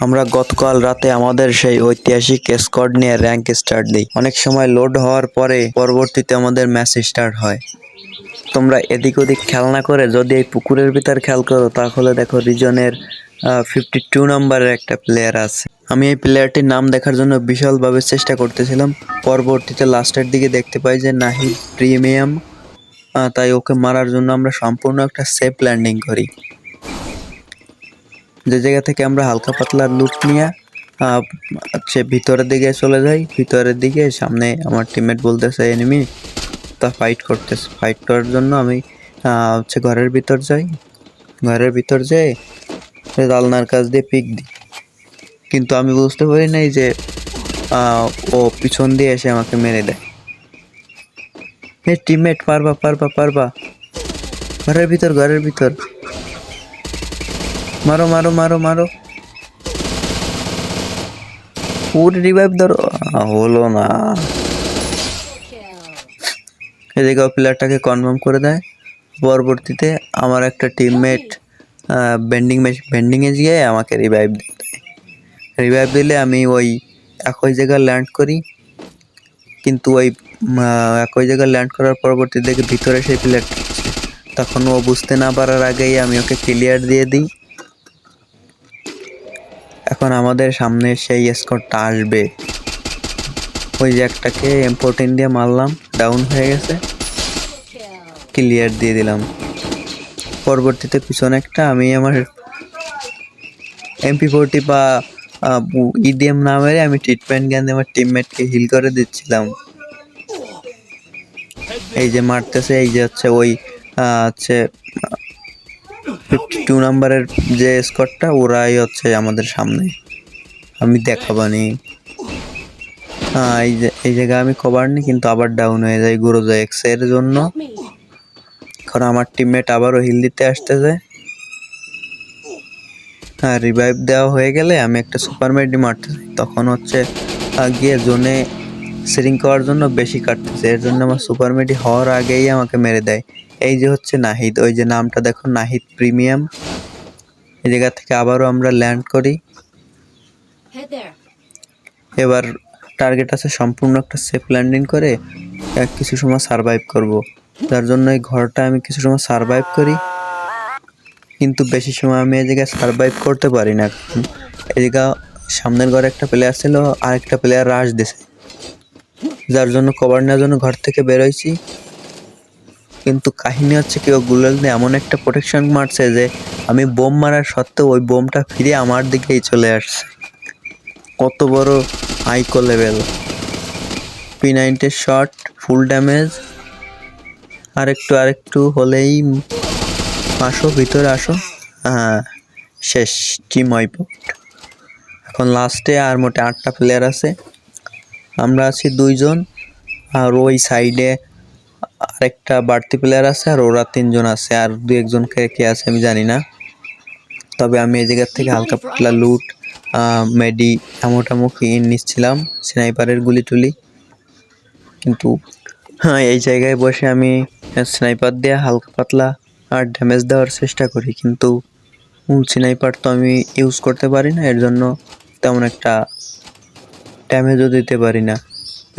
আমরা গতকাল রাতে আমাদের সেই ঐতিহাসিক স্কোয়াড নিয়ে র্যাঙ্ক স্টার্ট দিই। অনেক সময় লোড হওয়ার পরে পরবর্তীতে আমাদের ম্যাচ স্টার্ট হয়। তোমরা এদিক ওদিক খেয়াল না করে যদি এই পুকুরের ভিতর খেয়াল করো তাহলে দেখো রিজনের 52 নম্বরের একটা প্লেয়ার আছে। আমি এই প্লেয়ারটির নাম দেখার জন্য বিশালভাবে চেষ্টা করতেছিলাম। পরবর্তীতে লাস্টের দিকে দেখতে পাই যে নাহিদ প্রিমিয়াম, তাই ওকে মারার জন্য আমরা সম্পূর্ণ একটা সেফ ল্যান্ডিং করি। যে জায়গা থেকে আমরা হালকা পাতলা লুট নিয়ে ভিতরের দিকে চলে যাই। ভিতরের দিকে সামনে আমার টিমমেট বলতেছে এনিমি, তা ফাইট করতেছে। ফাইট করার জন্য আমি ঘরের ভিতর যাই। ঘরের ভিতর যেয়ে জালনার কাছ দিয়ে পিক দিই, কিন্তু আমি বুঝতে পারি নাই যে ও পিছন দিয়ে এসে আমাকে মেরে দেয়। টিমমেট পারবা পারবা পারবা, ঘরের ভিতর মারো মারো মারো মারো, পুরো রিভাইভ ধরো। হলো না, এদিকে প্লেয়ারটাকে কনফার্ম করে দেয়। পরবর্তীতে আমার একটা টিমমেট বেন্ডিংয়ে গিয়ে আমাকে রিভাইভ দিলে আমি ওই একই জায়গায় ল্যান্ড করি। কিন্তু ওই একই জায়গায় ল্যান্ড করার পরবর্তী দেখে ভিতরে সেই প্লেয়ারটা আছে, তখন ও বুঝতে না পারার আগেই আমি ওকে ক্লিয়ার দিয়ে দিই। এখন আমাদের সামনে সেই স্কোরটা আসবে। ওই যে একটাকে M14 দিয়ে মারলাম, ডাউন হয়ে গেছে, ক্লিয়ার দিয়ে দিলাম। পরবর্তীতে পিছনে একটা আমি আমার MP40 বা EDM না মেরে আমি ট্রিটমেন্ট গান দিয়ে আমার টিমমেটকে হিল করে দিচ্ছিলাম। এই যে মারতেছে, এই যে হচ্ছে ওই 52 নম্বরের যে স্কোয়াডটা, ওরাই হচ্ছে আমাদের সামনে। আমি দেখাবানি এই জায়গায় আমি কভার নিই, কিন্তু আবার ডাউন হয়ে যায় গুরুজা এক্স এর জন্য। কারণ আমার টিমমেট আবারও হিল দিতে আসতেছে। রিভাইভ দেওয়া হয়ে গেলে আমি একটা সুপার মেডি মারতে চাই, তখন হচ্ছে গিয়ে জোনে সিরিং করার জন্য বেশি কাটতেছে, এর জন্য আমার সুপার মেডি হওয়ার আগেই আমাকে মেরে দেয়। এই যে হচ্ছে নাহিদ, ওই যে নামটা দেখো, নাহিদ প্রিমিয়াম। এই জায়গা থেকে আবারও আমরা ল্যান্ড করি। এবার টার্গেট আছে সম্পূর্ণ একটা সেফ ল্যান্ডিং করে কিছু সময় সারভাইভ করব, যার জন্য এই ঘরটা আমি কিছু সময় সারভাইভ করি। কিন্তু বেশি সময় আমি এই জায়গায় সারভাইভ করতে পারি না, কারণ এই জায়গা সামনের ঘরে একটা প্লেয়ার ছিল, আরেকটা প্লেয়ার রাশ দিছে, যার জন্য কভার নেওয়ার জন্য ঘর থেকে বেরোইছি। কিন্তু কাহিনী হচ্ছে কেউ গুলাল দিয়ে এমন একটা প্রোটেকশন মারছে যে আমি বোম মারার সত্ত্বেও ওই বোমটা ফিরে আমার দিকেই চলে আসছে। কত বড় আইকো level! P90 shot, full damage. আরেকটু হলেই আসো, ভিতরে আসো। শেষ, টিম ওয়াইপ আউট। এখন লাস্টে আর মোটে 8টা প্লেয়ার আছে, আমরা আছি 2 জন, আর ওই সাইডে আরেকটা বাড়তি প্লেয়ার আছে, আর ওরা 3 জন আছে, আর 2-1 কে আছে আমি জানি না। তবে আমি এই জায়গার থেকে হালকা পাতলা লুট, মেডি, এমো নিচ্ছিলাম, স্নাইপারের গুলি টুলি। কিন্তু এই জায়গায় বসে আমি স্নাইপার দিয়ে হালকা পাতলা আর ড্যামেজ দেওয়ার চেষ্টা করি, কিন্তু স্নাইপার তো আমি ইউজ করতে পারি না, এর জন্য তেমন একটা ড্যামেজও দিতে পারি না।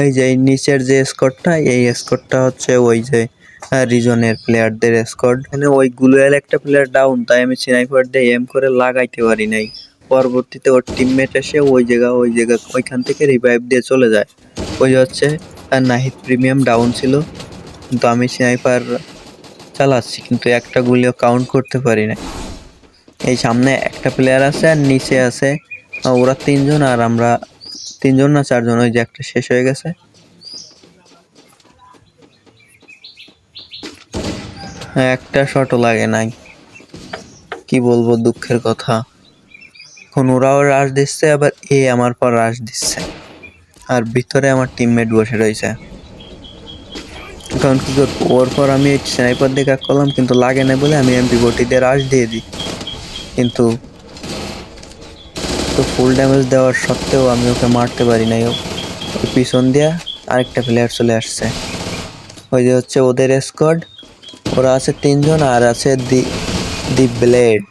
এই যে নিচের যে স্কোয়াডটা, এই স্কোয়াডটা হচ্ছে ওই যে রিজনের প্লেয়ারদের স্কোয়াড। মানে ওই গুলোয়াল একটা প্লেয়ার ডাউন, তাই আমি স্নাইপার দিয়ে এম করে লাগাইতে পারি নাই। পরবর্তীতে ওর টিমমেট এসে ওইখান থেকে রিভাইভ দিয়ে চলে যায়। ওই হচ্ছে নাহিদ প্রিমিয়াম ডাউন ছিল, কিন্তু আমি স্নাইপার চালাচ্ছি, কিন্তু একটা গুলিও কাউন্ট করতে পারি না। এই সামনে একটা প্লেয়ার আছে আর নিচে আছে ওরা 3 জন, আর আমরা 3 জন না 4 জন। ওই যে একটা শেষ হয়ে গেছে, একটা শটও লাগে নাই। কি বলবো, দুঃখের কথা। এখন ওরাও রাশ দিচ্ছে, আবার আমার পর রাশ দিচ্ছে, আর ভিতরে আমার টিমমেট বসে রয়েছে। এখন কি করবো, ওর পর আমি স্নাইপার দিয়ে কাজ করলাম, কিন্তু লাগে না বলে আমি MP40 দিয়ে রাশ দিয়ে দিই। কিন্তু তো ফুল ড্যামেজ দেওয়ার সত্ত্বেও আমি ওকে মারতে পারি নাই। ওই পিছন দিয়া আরেকটা প্লেয়ার চলে আসছে, ওই যে হচ্ছে ওদের স্কোয়াড। ওরা আছে 3 জন, আর আছে দি ব্লেড।